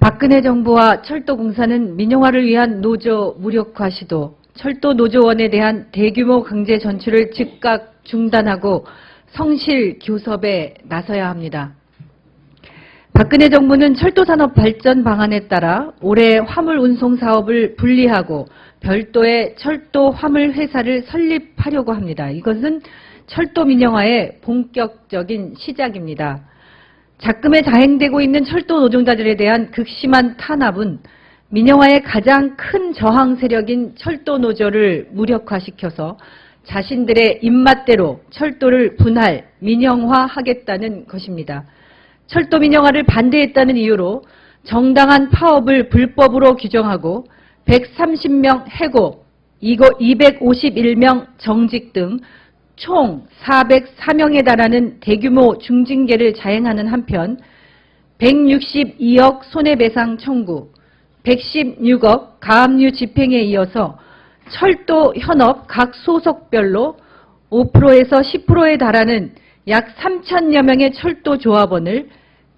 박근혜 정부와 철도공사는 민영화를 위한 노조 무력화 시도, 철도 노조원에 대한 대규모 강제 전출을 즉각 중단하고 성실 교섭에 나서야 합니다. 박근혜 정부는 철도산업 발전 방안에 따라 올해 화물 운송 사업을 분리하고 별도의 철도 화물 회사를 설립하려고 합니다. 이것은 철도 민영화의 본격적인 시작입니다. 작금에 자행되고 있는 철도 노동자들에 대한 극심한 탄압은 민영화의 가장 큰 저항 세력인 철도 노조를 무력화시켜서 자신들의 입맛대로 철도를 분할, 민영화하겠다는 것입니다. 철도 민영화를 반대했다는 이유로 정당한 파업을 불법으로 규정하고 130명 해고, 251명 정직 등 총 404명에 달하는 대규모 중징계를 자행하는 한편 162억 손해배상 청구, 116억 가압류 집행에 이어서 철도 현업 각 소속별로 5%에서 10%에 달하는 약 3천여 명의 철도 조합원을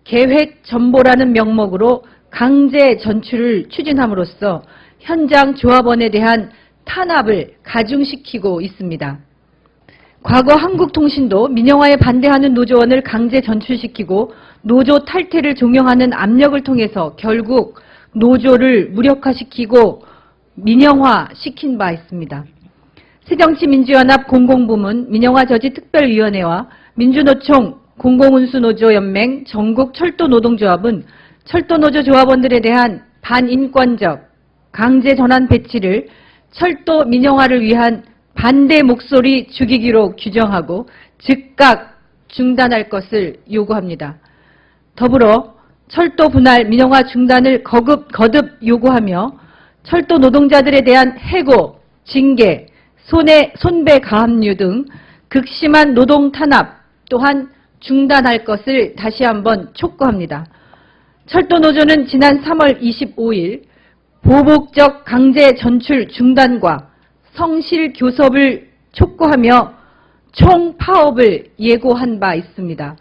계획 전보라는 명목으로 강제 전출을 추진함으로써 현장 조합원에 대한 탄압을 가중시키고 있습니다. 과거 한국통신도 민영화에 반대하는 노조원을 강제 전출시키고 노조 탈퇴를 종용하는 압력을 통해서 결국 노조를 무력화시키고 민영화시킨 바 있습니다. 새정치민주연합 공공부문 민영화저지특별위원회와 민주노총 공공운수노조연맹 전국철도노동조합은 철도노조 조합원들에 대한 반인권적 강제전환 배치를 철도 민영화를 위한 반대 목소리 죽이기로 규정하고 즉각 중단할 것을 요구합니다. 더불어 철도 분할 민영화 중단을 거듭 요구하며 철도 노동자들에 대한 해고, 징계, 손배 가압류 등 극심한 노동 탄압 또한 중단할 것을 다시 한번 촉구합니다. 철도 노조는 지난 3월 25일 보복적 강제 전출 중단과 성실 교섭을 촉구하며 총파업을 예고한 바 있습니다.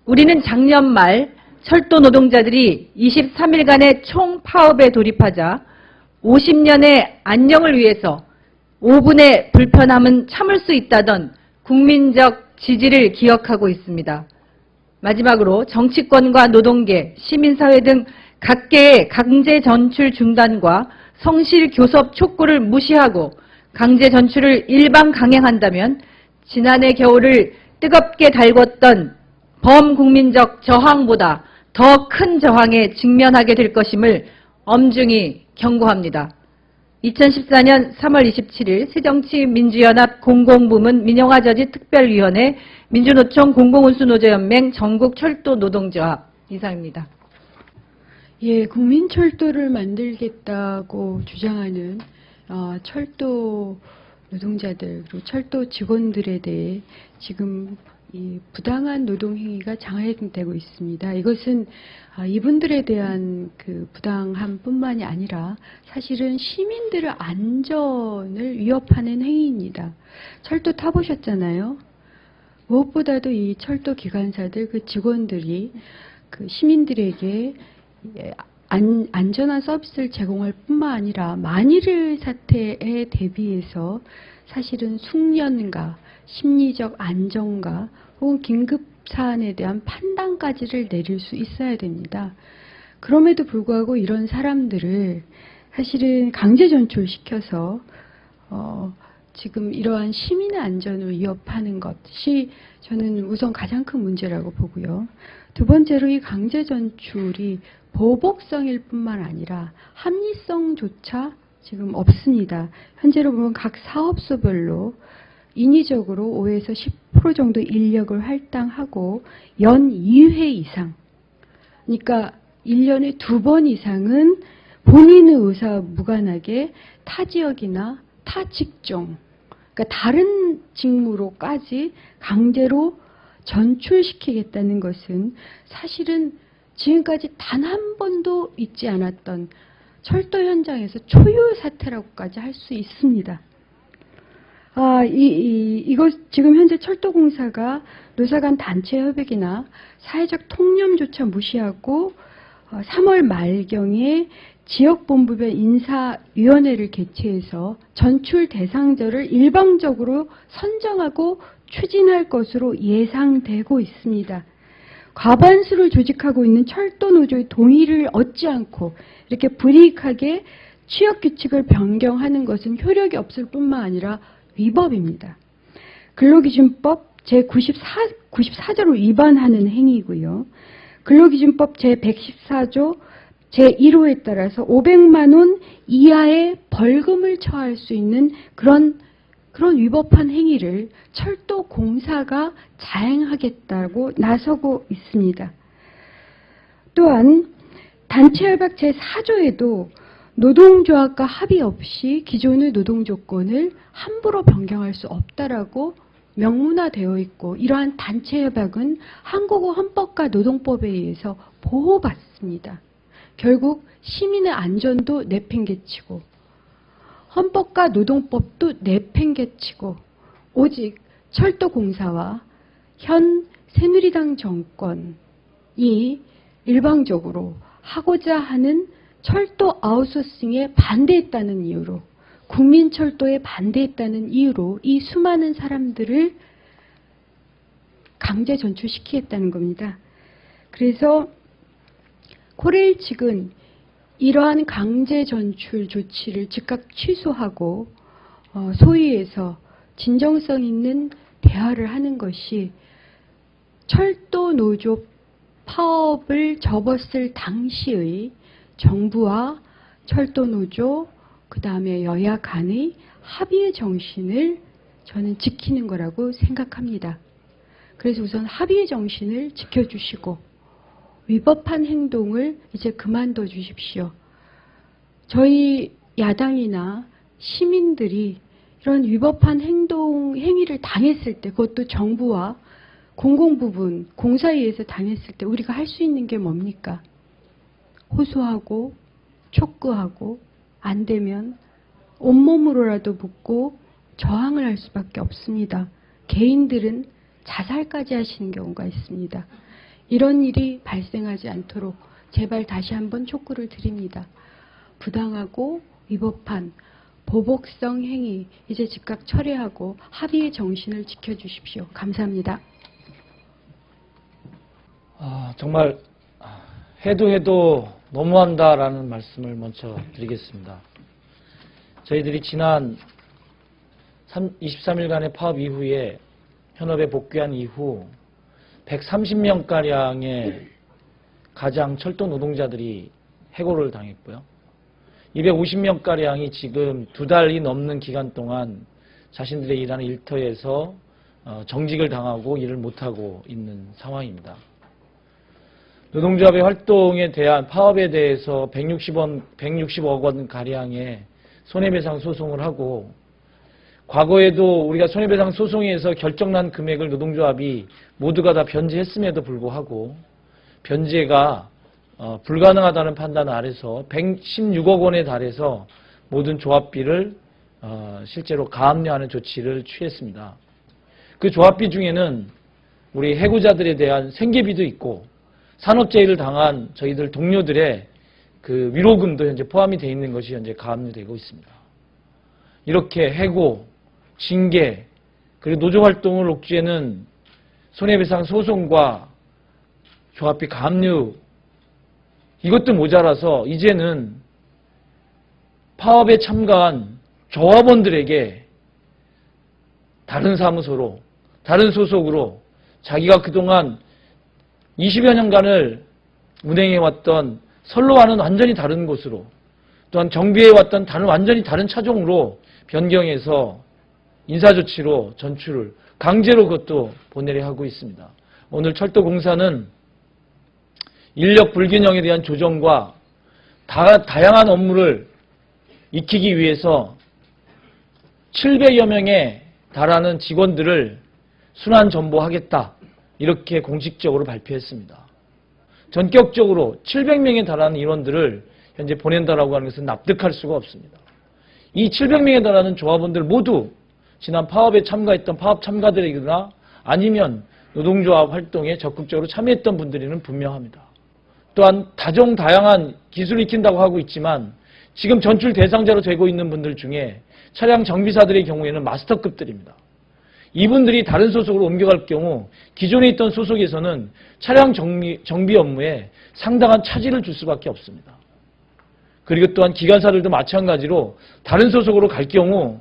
우리는 작년 말 철도 노동자들이 23일간의 총파업에 돌입하자 50년의 안녕을 위해서 5분의 불편함은 참을 수 있다던 국민적 지지를 기억하고 있습니다. 마지막으로 정치권과 노동계, 시민사회 등 각계의 강제 전출 중단과 성실 교섭 촉구를 무시하고 강제 전출을 일방 강행한다면 지난해 겨울을 뜨겁게 달궜던 범국민적 저항보다 더 큰 저항에 직면하게 될 것임을 엄중히 경고합니다. 2014년 3월 27일 새정치민주연합 공공부문 민영화저지특별위원회 민주노총 공공운수노조연맹 전국철도노동조합 이상입니다. 예, 국민철도를 만들겠다고 주장하는 철도 노동자들 그리고 철도 직원들에 대해 지금 이 부당한 노동 행위가 장행되고 있습니다. 이것은 이분들에 대한 그 부당함뿐만이 아니라 사실은 시민들의 안전을 위협하는 행위입니다. 철도 타보셨잖아요. 무엇보다도 이 철도 기관사들 그 직원들이 그 시민들에게 안전한 서비스를 제공할 뿐만 아니라 만일 사태에 대비해서 사실은 숙련과 심리적 안정과 혹은 긴급 사안에 대한 판단까지를 내릴 수 있어야 됩니다. 그럼에도 불구하고 이런 사람들을 사실은 강제 전출시켜서 지금 이러한 시민의 안전을 위협하는 것이 저는 우선 가장 큰 문제라고 보고요. 두 번째로 이 강제 전출이 보복성일 뿐만 아니라 합리성조차 지금 없습니다. 현재로 보면 각 사업소별로 인위적으로 5에서 10% 정도 인력을 할당하고 연 2회 이상, 그러니까 1년에 2번 이상은 본인의 의사와 무관하게 타 지역이나 타 직종, 그러니까 다른 직무로까지 강제로 전출시키겠다는 것은 사실은 지금까지 단 한 번도 있지 않았던 철도 현장에서 초유의 사태라고까지 할 수 있습니다. 이거 지금 현재 철도공사가 노사 간 단체 협약이나 사회적 통념조차 무시하고 3월 말경에 지역본부별 인사위원회를 개최해서 전출 대상자를 일방적으로 선정하고 추진할 것으로 예상되고 있습니다. 과반수를 조직하고 있는 철도노조의 동의를 얻지 않고 이렇게 불이익하게 취업규칙을 변경하는 것은 효력이 없을 뿐만 아니라 위법입니다. 근로기준법 제94조를 위반하는 행위고요. 근로기준법 제114조 제1호에 따라서 500만 원 이하의 벌금을 처할 수 있는 그런 위법한 행위를 철도공사가 자행하겠다고 나서고 있습니다. 또한 단체협약 제4조에도 노동조합과 합의 없이 기존의 노동조건을 함부로 변경할 수 없다라고 명문화되어 있고, 이러한 단체협약은 한국어 헌법과 노동법에 의해서 보호받습니다. 결국 시민의 안전도 내팽개치고 헌법과 노동법도 내팽개치고 오직 철도공사와 현 새누리당 정권이 일방적으로 하고자 하는 철도 아웃소싱에 반대했다는 이유로, 국민철도에 반대했다는 이유로 이 수많은 사람들을 강제 전출시키겠다는 겁니다. 그래서 코레일 측은 이러한 강제 전출 조치를 즉각 취소하고 소위에서 진정성 있는 대화를 하는 것이 철도 노조 파업을 접었을 당시의 정부와 철도 노조 그 다음에 여야 간의 합의의 정신을 저는 지키는 거라고 생각합니다. 그래서 우선 합의의 정신을 지켜주시고 위법한 행동을 이제 그만둬 주십시오. 저희 야당이나 시민들이 이런 위법한 행위를 당했을 때, 그것도 정부와 공공부문, 공사위에서 당했을 때 우리가 할 수 있는 게 뭡니까? 호소하고 촉구하고 안 되면 온몸으로라도 묻고 저항을 할 수밖에 없습니다. 개인들은 자살까지 하시는 경우가 있습니다. 이런 일이 발생하지 않도록 제발 다시 한번 촉구를 드립니다. 부당하고 위법한 보복성 행위 이제 즉각 철회하고 합의의 정신을 지켜주십시오. 감사합니다. 정말 해도 너무한다라는 말씀을 먼저 드리겠습니다. 저희들이 지난 23일간의 파업 이후에 현업에 복귀한 이후 130명가량의 가장 철도 노동자들이 해고를 당했고요. 250명가량이 지금 2달이 넘는 기간 동안 자신들의 일하는 일터에서 정직을 당하고 일을 못하고 있는 상황입니다. 노동조합의 활동에 대한 파업에 대해서 160억 원 가량의 손해배상 소송을 하고, 과거에도 우리가 손해배상 소송에서 결정난 금액을 노동조합이 모두가 다 변제했음에도 불구하고 변제가 불가능하다는 판단 아래서 116억 원에 달해서 모든 조합비를 실제로 가압류하는 조치를 취했습니다. 그 조합비 중에는 우리 해고자들에 대한 생계비도 있고 산업재해를 당한 저희들 동료들의 그 위로금도 현재 포함이 되어 있는 것이 현재 가압류되고 있습니다. 이렇게 해고, 징계, 그리고 노조활동을 옥죄는 손해배상 소송과 조합비 가압류, 이것도 모자라서 이제는 파업에 참가한 조합원들에게 다른 사무소로, 다른 소속으로 자기가 그동안 20여 년간을 운행해왔던 선로와는 완전히 다른 곳으로, 또한 정비해왔던 완전히 다른 차종으로 변경해서 인사조치로 전출을 강제로 그것도 보내려 하고 있습니다. 오늘 철도공사는 인력 불균형에 대한 조정과 다양한 업무를 익히기 위해서 700여 명에 달하는 직원들을 순환 전보하겠다, 이렇게 공식적으로 발표했습니다. 전격적으로 700명에 달하는 인원들을 현재 보낸다라고 하는 것은 납득할 수가 없습니다. 이 700명에 달하는 조합원들 모두 지난 파업에 참가했던 파업 참가들이거나 아니면 노동조합 활동에 적극적으로 참여했던 분들이는 분명합니다. 또한 다종다양한 기술을 익힌다고 하고 있지만 지금 전출 대상자로 되고 있는 분들 중에 차량 정비사들의 경우에는 마스터급들입니다. 이분들이 다른 소속으로 옮겨갈 경우 기존에 있던 소속에서는 차량 정비 업무에 상당한 차질을 줄 수밖에 없습니다. 그리고 또한 기관사들도 마찬가지로 다른 소속으로 갈 경우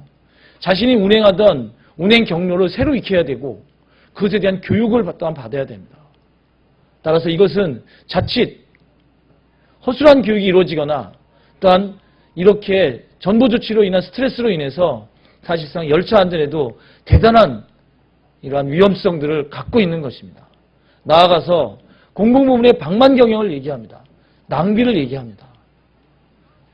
자신이 운행하던 운행 경로를 새로 익혀야 되고 그것에 대한 교육을 또한 받아야 됩니다. 따라서 이것은 자칫 허술한 교육이 이루어지거나 또한 이렇게 전보 조치로 인한 스트레스로 인해서 사실상 열차 안전에도 대단한 이러한 위험성들을 갖고 있는 것입니다. 나아가서 공공부문의 방만 경영을 얘기합니다. 낭비를 얘기합니다.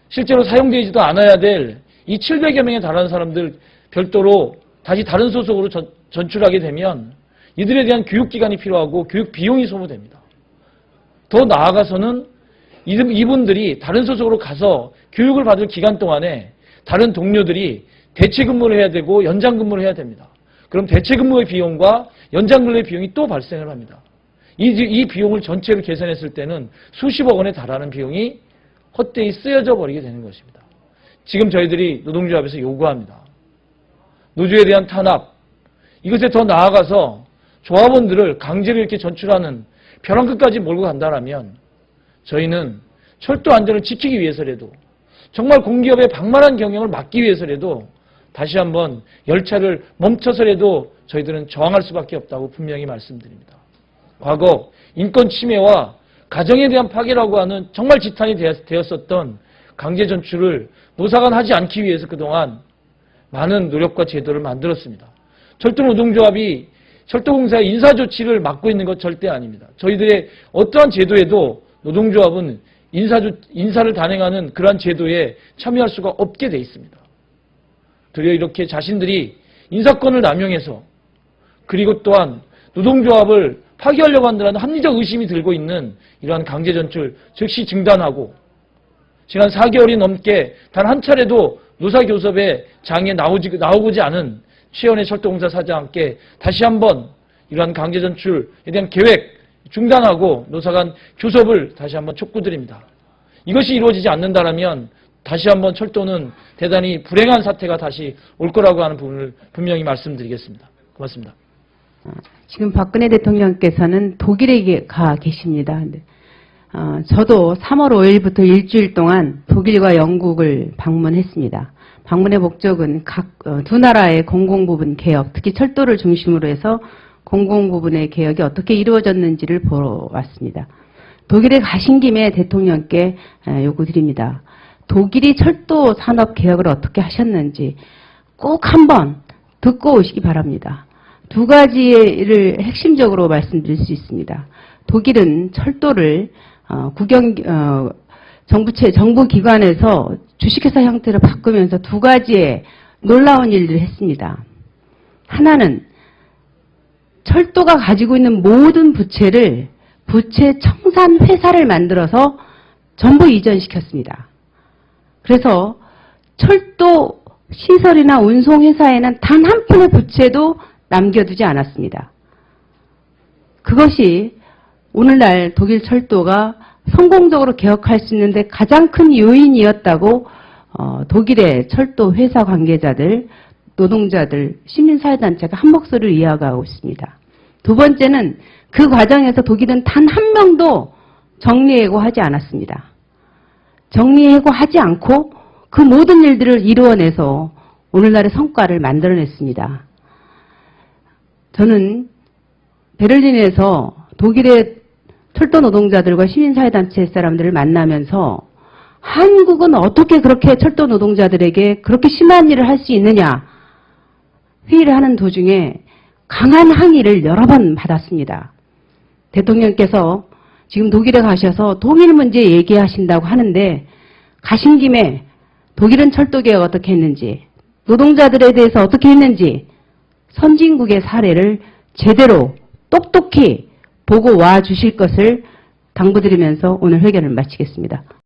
실제로 사용되지도 않아야 될 이 700여 명에 달하는 사람들 별도로 다시 다른 소속으로 전출하게 되면 이들에 대한 교육기간이 필요하고 교육 비용이 소모됩니다. 더 나아가서는 이분들이 다른 소속으로 가서 교육을 받을 기간 동안에 다른 동료들이 대체 근무를 해야 되고 연장 근무를 해야 됩니다. 그럼 대체 근무의 비용과 연장 근무의 비용이 또 발생을 합니다. 이 비용을 전체를 계산했을 때는 수십억 원에 달하는 비용이 헛되이 쓰여져 버리게 되는 것입니다. 지금 저희들이 노동조합에서 요구합니다. 노조에 대한 탄압, 이것에 더 나아가서 조합원들을 강제로 이렇게 전출하는 벼랑 끝까지 몰고 간다면 저희는 철도 안전을 지키기 위해서라도 정말 공기업의 방만한 경영을 막기 위해서라도 다시 한번 열차를 멈춰서라도 저희들은 저항할 수밖에 없다고 분명히 말씀드립니다. 과거 인권 침해와 가정에 대한 파괴라고 하는 정말 지탄이 되었었던 강제 전출을 노사간 하지 않기 위해서 그동안 많은 노력과 제도를 만들었습니다. 철도노동조합이 철도공사의 인사조치를 맡고 있는 것 절대 아닙니다. 저희들의 어떠한 제도에도 노동조합은 인사를 단행하는 그러한 제도에 참여할 수가 없게 돼 있습니다. 도리어 이렇게 자신들이 인사권을 남용해서 그리고 또한 노동조합을 파기하려고 한다는 합리적 의심이 들고 있는 이러한 강제전출 즉시 중단하고 지난 4개월이 넘게 단 한 차례도 노사교섭의 장에 나오고지 않은 최현의 철도공사 사장께 다시 한번 이러한 강제전출에 대한 계획 중단하고 노사 간 교섭을 다시 한번 촉구드립니다. 이것이 이루어지지 않는다면 다시 한번 철도는 대단히 불행한 사태가 다시 올 거라고 하는 부분을 분명히 말씀드리겠습니다. 고맙습니다. 지금 박근혜 대통령께서는 독일에 가 계십니다. 저도 3월 5일부터 일주일 동안 독일과 영국을 방문했습니다. 방문의 목적은 두 나라의 공공부분 개혁, 특히 철도를 중심으로 해서 공공부분의 개혁이 어떻게 이루어졌는지를 보러 왔습니다. 독일에 가신 김에 대통령께 요구드립니다. 독일이 철도 산업 개혁을 어떻게 하셨는지 꼭 한번 듣고 오시기 바랍니다. 두 가지를 핵심적으로 말씀드릴 수 있습니다. 독일은 철도를 정부 기관에서 주식회사 형태로 바꾸면서 두 가지의 놀라운 일들을 했습니다. 하나는 철도가 가지고 있는 모든 부채를 부채 청산 회사를 만들어서 전부 이전시켰습니다. 그래서 철도 시설이나 운송회사에는 단 한 푼의 부채도 남겨두지 않았습니다. 그것이 오늘날 독일 철도가 성공적으로 개혁할 수 있는데 가장 큰 요인이었다고 독일의 철도 회사 관계자들, 노동자들, 시민사회단체가 한 목소리를 이야기하고 있습니다. 두 번째는 그 과정에서 독일은 단 한 명도 정리해고하지 않았습니다. 정리해고하지 않고 그 모든 일들을 이루어내서 오늘날의 성과를 만들어냈습니다. 저는 베를린에서 독일의 철도 노동자들과 시민사회단체 사람들을 만나면서 한국은 어떻게 그렇게 철도 노동자들에게 그렇게 심한 일을 할 수 있느냐 회의를 하는 도중에 강한 항의를 여러 번 받았습니다. 대통령께서 지금 독일에 가셔서 독일 문제 얘기하신다고 하는데 가신 김에 독일은 철도개혁 어떻게 했는지 노동자들에 대해서 어떻게 했는지 선진국의 사례를 제대로 똑똑히 보고 와 주실 것을 당부드리면서 오늘 회견을 마치겠습니다.